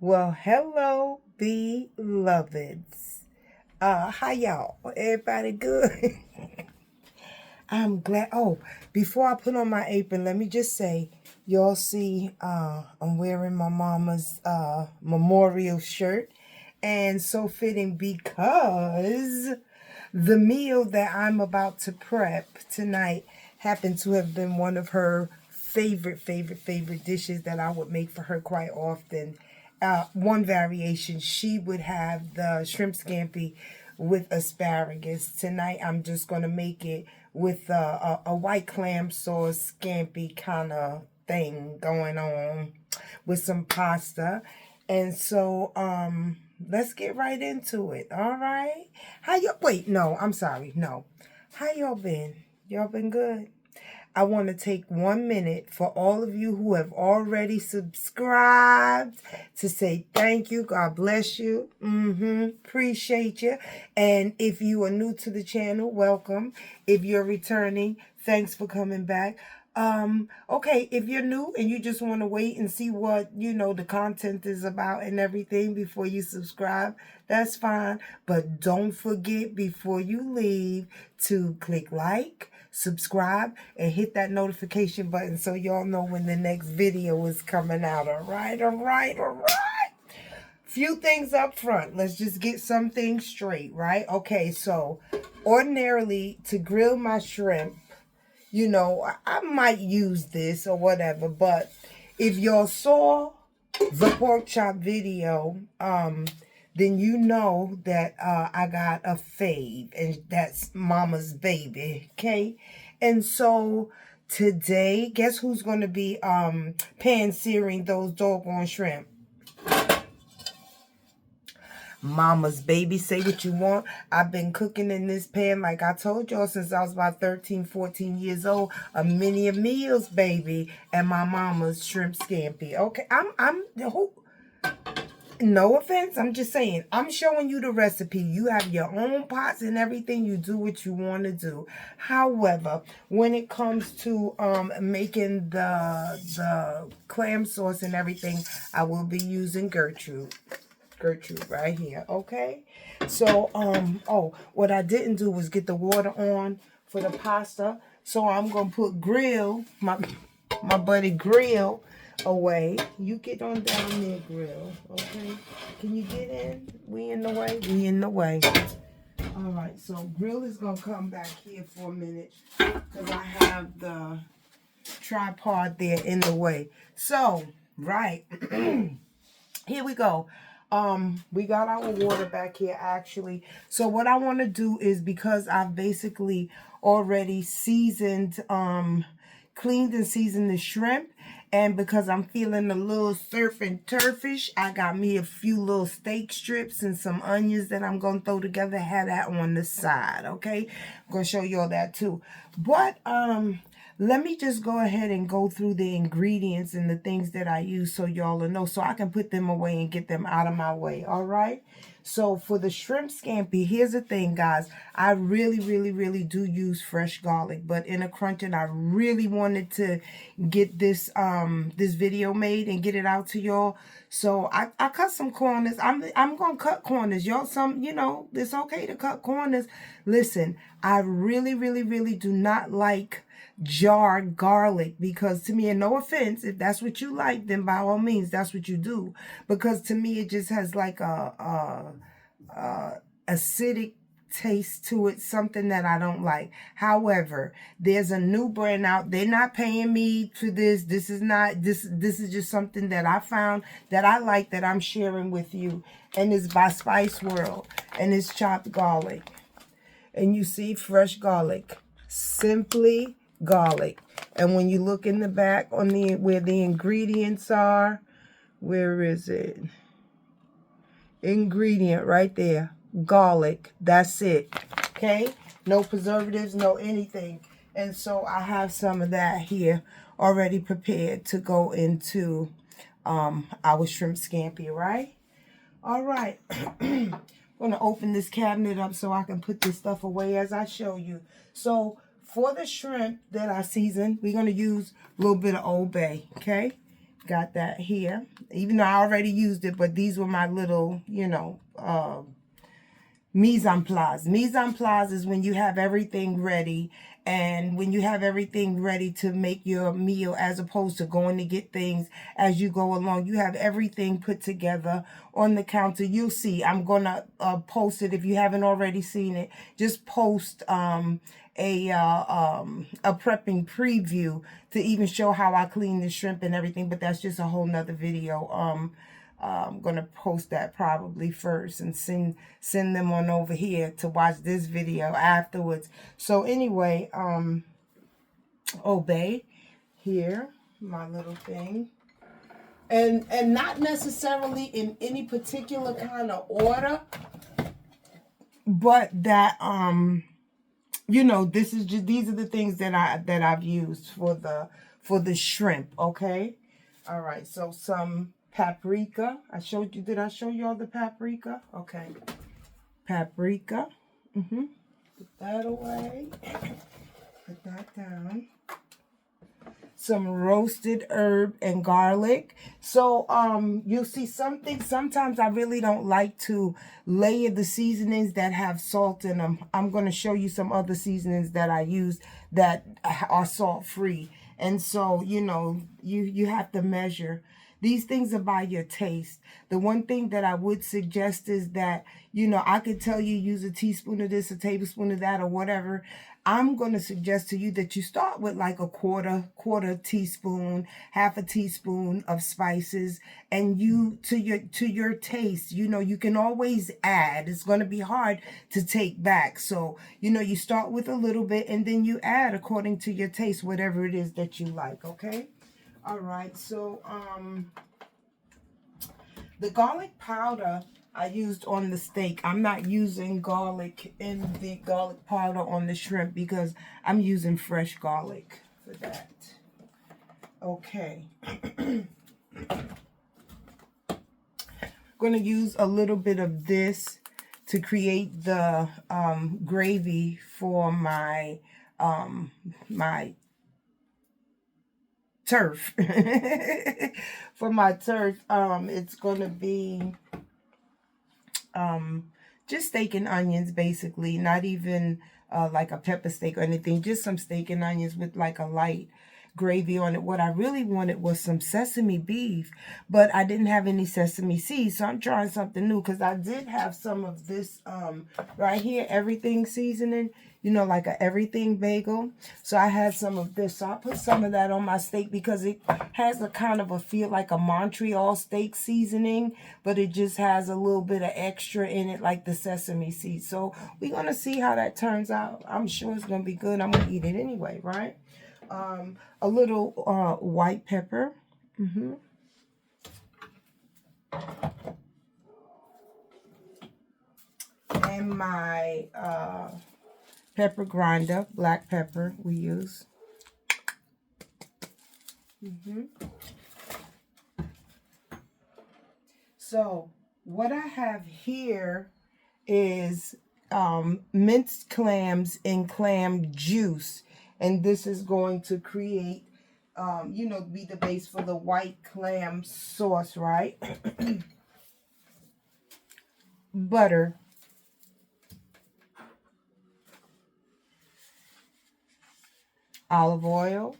Well, hello, beloveds. How y'all? Everybody good? I'm glad. Oh, before I put on my apron, let me just say, y'all see, I'm wearing my mama's memorial shirt, and so fitting because the meal that I'm about to prep tonight happened to have been one of her favorite dishes that I would make for her quite often. One variation, she would have the shrimp scampi with asparagus. Tonight, I'm just going to make it with a white clam sauce scampi kind of thing going on with some pasta. And so, let's get right into it. All right. How you, wait, no, I'm sorry. No. How y'all been? Y'all been good? I want to take 1 minute for all of you who have already subscribed to say thank you. God bless you. Appreciate you. And if you are new to the channel, welcome. If you're returning, thanks for coming back. Okay, if you're new and you just want to wait and see what, the content is about and everything before you subscribe, that's fine. But don't forget before you leave to click like, subscribe, and hit that notification button so y'all know when the next video is coming out. All right. Few things up front. Let's just get some things straight, right? Okay, so ordinarily to grill my shrimp, I might use this or whatever, but if y'all saw the pork chop video, then you know that I got a fave, and that's Mama's Baby, okay? And so today, guess who's going to be pan-searing those doggone shrimp? Mama's Baby. Say what you want. I've been cooking in this pan, like I told y'all, since I was about 13, 14 years old. A many a meals, baby. And my mama's shrimp scampi. Okay, who? No offense, I'm just saying. I'm showing you the recipe. You have your own pots and everything. You do what you want to do. However, when it comes to making the clam sauce and everything, I will be using Gertrude right here. Okay, so what I didn't do was get the water on for the pasta, so I'm gonna put Grill, my buddy Grill, away. You get on down there, Grill. Okay, can you get in? We in the way. All right, so Grill is gonna come back here for a minute because I have the tripod there in the way. So right. Here we go. We got our water back here actually. So what I want to do is, because I've basically already seasoned, cleaned and seasoned the shrimp, and because I'm feeling a little surf and turfish, I got me a few little steak strips and some onions that I'm going to throw together, have that on the side, okay? I'm going to show you all that too. But, let me just go ahead and go through the ingredients and the things that I use so y'all will know, so I can put them away and get them out of my way, all right? So for the shrimp scampi, here's the thing, guys. I really do use fresh garlic, but in a crunching, I really wanted to get this this video made and get it out to y'all. So I cut some corners. I'm gonna cut corners, y'all. It's okay to cut corners. Listen, I really do not like jarred garlic, because to me, and no offense, if that's what you like, then by all means that's what you do, because to me it just has like a acidic taste to it, something that I don't like. However, there's a new brand out. They're not paying me for this. This is just something that I found that I like, that I'm sharing with you, and it's by Spice World, and it's chopped garlic. And you see fresh garlic, simply garlic. And when you look in the back on where the ingredients are, where is it? Ingredient right there, garlic. That's it. Okay, no preservatives, no anything. And so I have some of that here already prepared to go into our shrimp scampi, right? All right. I'm going to open this cabinet up so I can put this stuff away as I show you. So for the shrimp that I seasoned, we're going to use a little bit of Old Bay, okay? Got that here. Even though I already used it, but these were my little, you know, mise en place. Mise en place is when you have everything ready, and when you have everything ready to make your meal, as opposed to going to get things as you go along. You have everything put together on the counter. You'll see. I'm going to post it. If you haven't already seen it, just post a prepping preview to even show how I clean the shrimp and everything, but that's just a whole nother video. I'm gonna post that probably first and send them on over here to watch this video afterwards. So anyway, obey here, my little thing, and not necessarily in any particular kind of order, but that you know, this is just, these are the things that I've used for the shrimp. Okay, all right. So some paprika. I showed you. Did I show you all the paprika? Okay, paprika. Put that away. Put that down. Some roasted herb and garlic. So you'll see something. Sometimes I really don't like to layer the seasonings that have salt in them. I'm going to show you some other seasonings that I use that are salt free. And so, you know, you have to measure. These things are by your taste. The one thing that I would suggest is that, you know, I could tell you use a teaspoon of this, a tablespoon of that, or whatever. I'm going to suggest to you that you start with like a quarter teaspoon, half a teaspoon of spices, and you to your taste. You know, you can always add. It's going to be hard to take back. So, you know, you start with a little bit and then you add according to your taste, whatever it is that you like, okay? All right, so the garlic powder I used on the steak. I'm not using garlic in the garlic powder on the shrimp because I'm using fresh garlic for that. Okay. Going to use a little bit of this to create the gravy for my my turf. For my turf, it's going to be just steak and onions, basically. Not even like a pepper steak or anything. Just some steak and onions with like a light gravy on it. What I really wanted was some sesame beef, but I didn't have any sesame seeds, so I'm trying something new because I did have some of this right here, everything seasoning, you know, like a everything bagel. So I had some of this, so I put some of that on my steak because it has a kind of a feel like a Montreal steak seasoning, but it just has a little bit of extra in it, like the sesame seeds. So we're gonna see how that turns out. I'm sure it's gonna be good. I'm gonna eat it anyway, right? A little white pepper. And my pepper grinder, black pepper we use. So what I have here is minced clams and clam juice. And this is going to create, you know, be the base for the white clam sauce, right? Butter. Olive oil.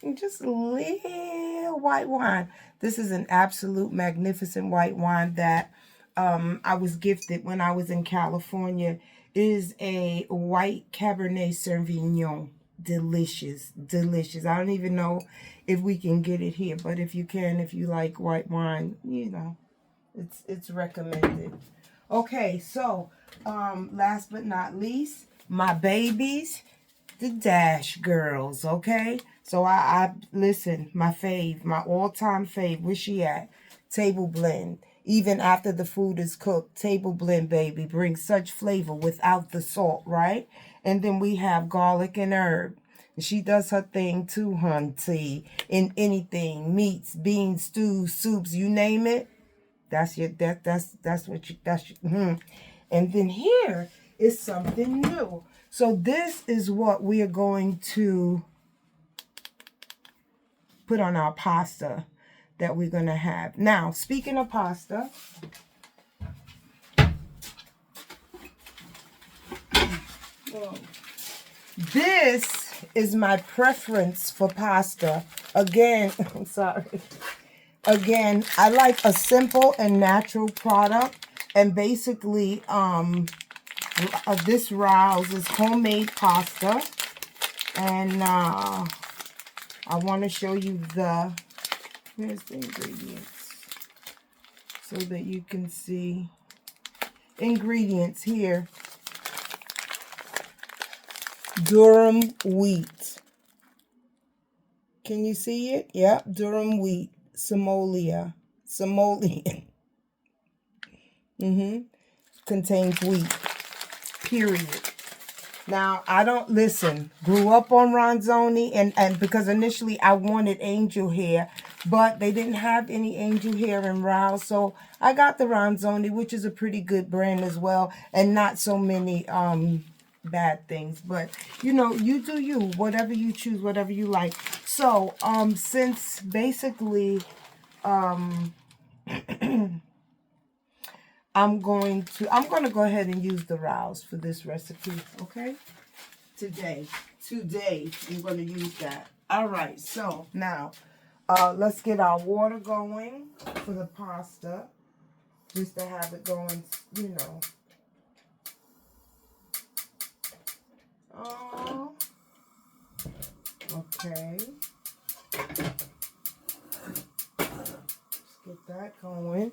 And just a little white wine. This is an absolute magnificent white wine that I was gifted when I was in California. It is a white Cabernet Sauvignon. Delicious, delicious. I don't even know if we can get it here, but if you can, if you like white wine, you know, it's recommended. Okay, so last but not least, my babies, the Dash girls. Okay, so I listen, my fave, my all-time fave, where she at? Table blend. Even after the food is cooked, table blend, baby, brings such flavor without the salt, right? And then we have garlic and herb. She does her thing too, hunty, in anything, meats, beans, stews, soups, you name it. That's your that's what you And then here is something new. So this is what we are going to put on our pasta that we're going to have. Now, speaking of pasta, this is my preference for pasta. Again, I'm sorry. Again, I like a simple and natural product. And basically, this Rouse is homemade pasta. And I want to show you here's the ingredients. So that you can see ingredients here. Durum wheat. Can you see it? Yep, durum wheat. Simoleon. Contains wheat. Period. Now, I don't listen. Grew up on Ronzoni, and because initially I wanted angel hair, but they didn't have any angel hair in Rouse, so I got the Ronzoni, which is a pretty good brand as well, and not so many bad things. But you know, you do you, whatever you choose, whatever you like. So since basically I'm going to go ahead and use the Rouse for this recipe, okay? Today I'm going to use that. All right, so now let's get our water going for the pasta, just to have it going, you know. Oh, okay. Let's get that going.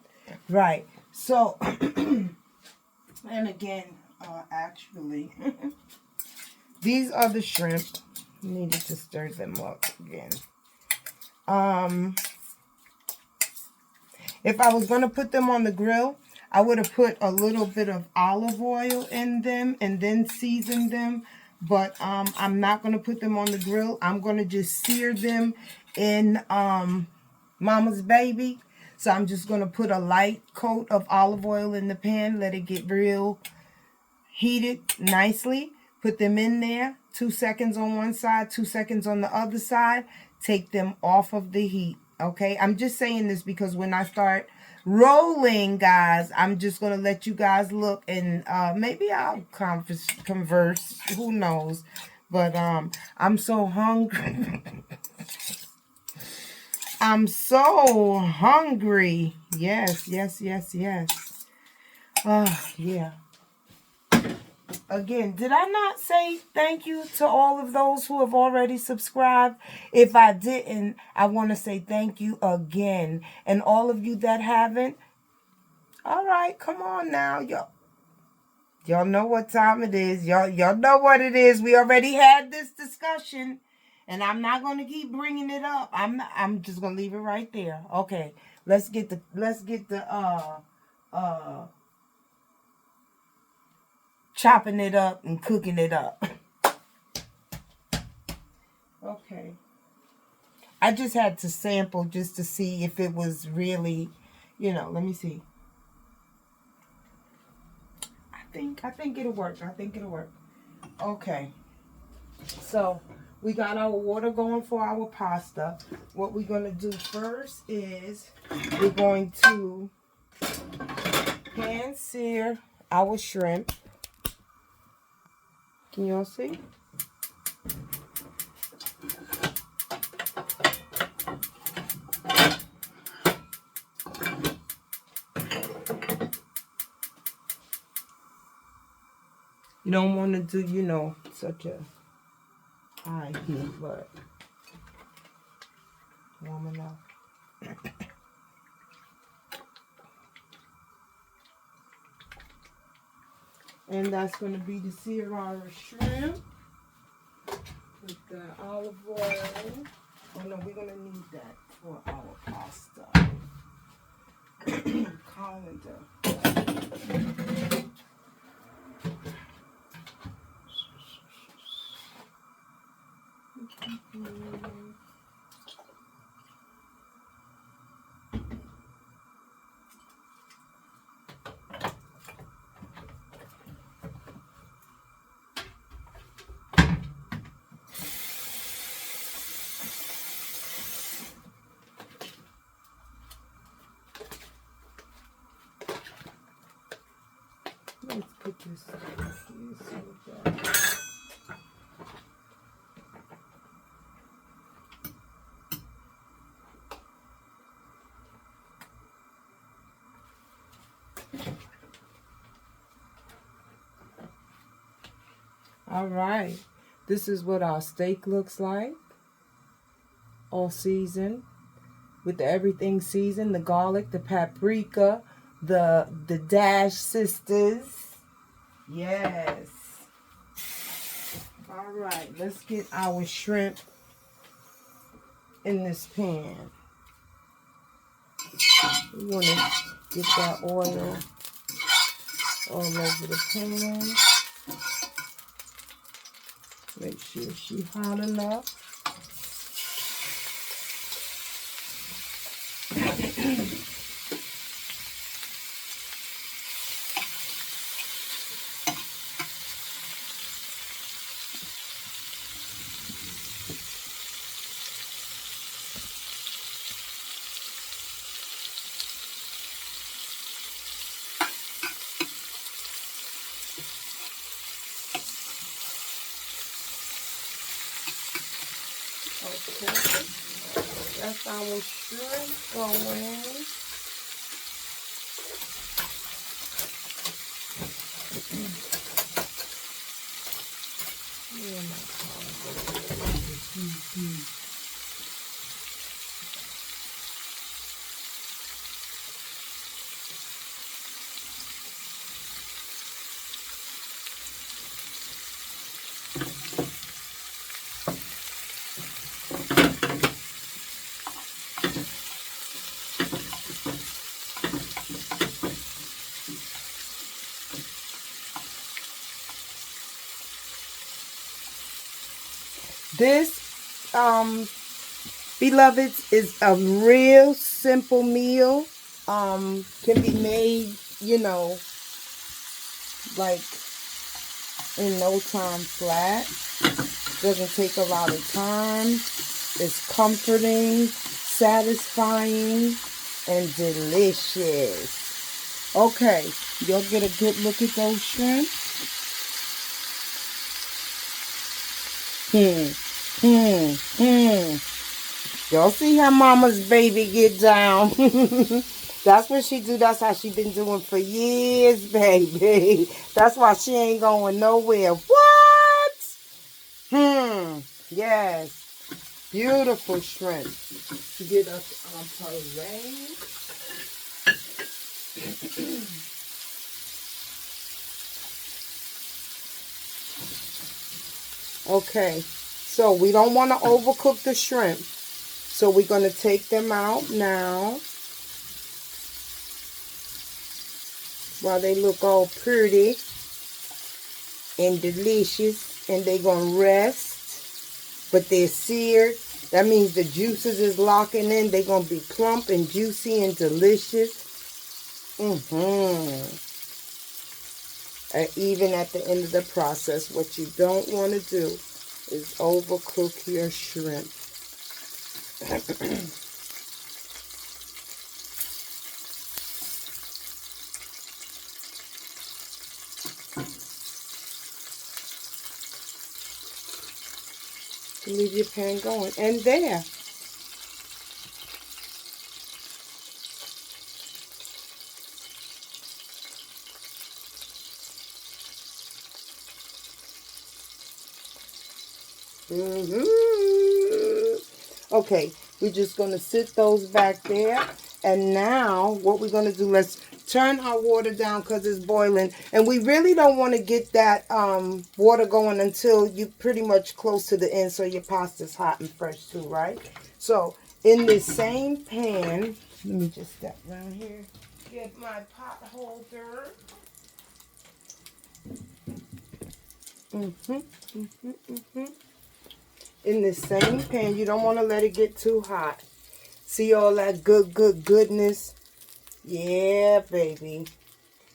Right. So, and again, actually, these are the shrimp. Needed to stir them up again. If I was going to put them on the grill, I would have put a little bit of olive oil in them and then seasoned them. But I'm not going to put them on the grill. I'm going to just sear them in Mama's Baby. So I'm just going to put a light coat of olive oil in the pan. Let it get real heated nicely. Put them in there. 2 seconds on one side, 2 seconds on the other side. Take them off of the heat. Okay? I'm just saying this because when I start rolling, guys, I'm just going to let you guys look. And maybe I'll converse. Who knows? But I'm so hungry. I'm so hungry. Yes. Yeah. Again, did I not say thank you to all of those who have already subscribed? If I didn't, I want to say thank you again. And all of you that haven't, all right, come on now. Y'all know what time it is. Y'all know what it is. We already had this discussion. And I'm not going to keep bringing it up. I'm just going to leave it right there. Okay. Let's get the chopping it up and cooking it up. Okay. I just had to sample just to see if it was really, you know, let me see. I think it'll work. Okay. So, we got our water going for our pasta. What we're going to do first is we're going to pan sear our shrimp. Can y'all see? You don't want to do, you know, such a high heat, but warm enough. And that's going to be the sear our shrimp with the olive oil. Oh no, we're going to need that for our pasta. Colander. All right, this is what our steak looks like, all seasoned, with everything seasoned, the garlic, the paprika, the Dash Sisters. Yes. All right, let's get our shrimp in this pan. We want to get that oil all over the pan. Make sure she's hot enough. Okay, that's our shrimp going. This, beloveds, is a real simple meal. Can be made, you know, like in no time flat. Doesn't take a lot of time. It's comforting, satisfying, and delicious. Okay, you'll get a good look at those shrimp. Y'all see how mama's baby get down? That's what she do. That's how she been doing for years, baby. That's why she ain't going nowhere. What? Yes. Beautiful shrimp. Get us on parade. Okay, so we don't want to overcook the shrimp. So we're going to take them out now while they look all pretty and delicious, and they're going to rest, but they're seared. That means the juices is locking in. They're going to be plump and juicy and delicious. And even at the end of the process, what you don't want to do is overcook your shrimp. Leave your pan going. And there. Okay, we're just going to sit those back there. And now, what we're going to do, let's turn our water down because it's boiling. And we really don't want to get that water going until you're pretty much close to the end, so your pasta's hot and fresh too, right? So, in this same pan, let me just step around here, get my pot holder. In the same pan, you don't want to let it get too hot. See all that goodness? Yeah, baby.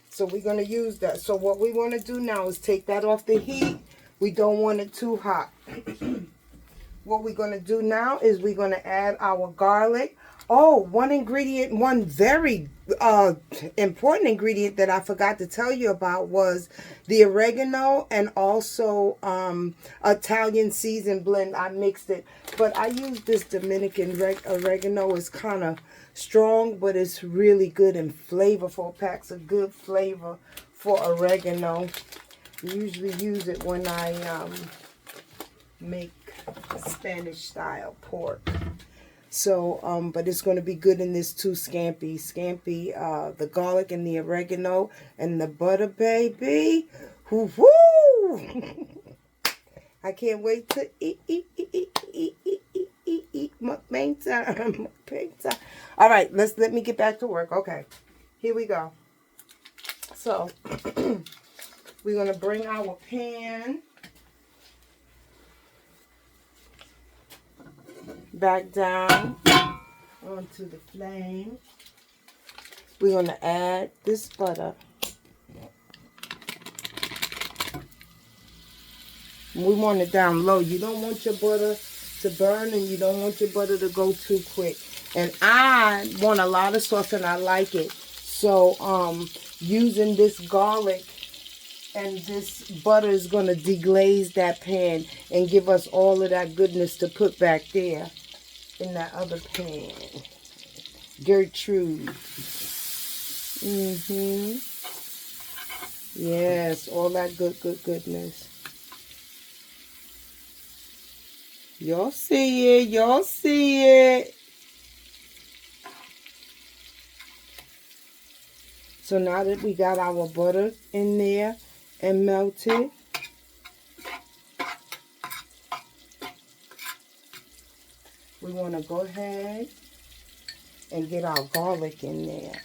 So we're going to use that. So what we want to do now is take that off the heat. We don't want it too hot. What we're going to do now is we're going to add our garlic. Oh, one ingredient, one very important ingredient that I forgot to tell you about was the oregano and also Italian seasoned blend. I mixed it, but I used this Dominican oregano. It's kind of strong, but it's really good and flavorful. Packs a good flavor for oregano. I usually use it when I make Spanish style pork. So, but it's going to be good in this too, Scampi. Scampi, the garlic and the oregano and the butter, baby. Woo-hoo! I can't wait to eat. Mukbang time. Mukbang time. All right, let me get back to work. Okay, here we go. So, we're going to bring our pan back down onto the flame. We're going to add this butter. We want it down low. You don't want your butter to burn and you don't want your butter to go too quick. And I want a lot of sauce and I like it. So using this garlic and this butter is going to deglaze that pan and give us all of that goodness to put back there in that other pan. Gertrude. Yes, all that goodness. Y'all see it. Y'all see it. So now that we got our butter in there and melted, we want to go ahead and get our garlic in there.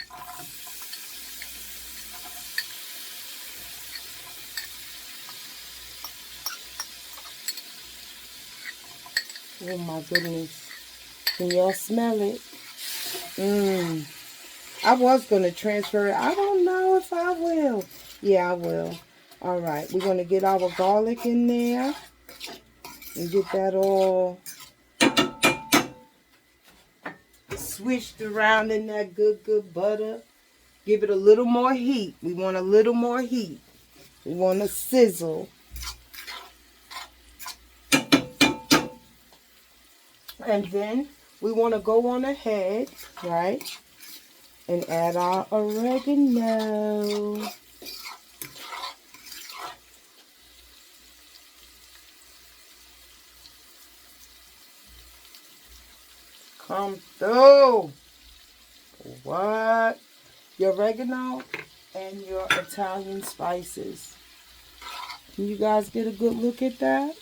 Oh my goodness. Can y'all smell it? I was going to transfer it. I don't know if I will. Yeah, I will. All right. We're going to get our garlic in there and get that all swished around in that good butter. Give it a little more heat. We want a little more heat. We want to sizzle. And then we want to go on ahead, right, and add our oregano. Come through. What? Your oregano and your Italian spices. Can you guys get a good look at that?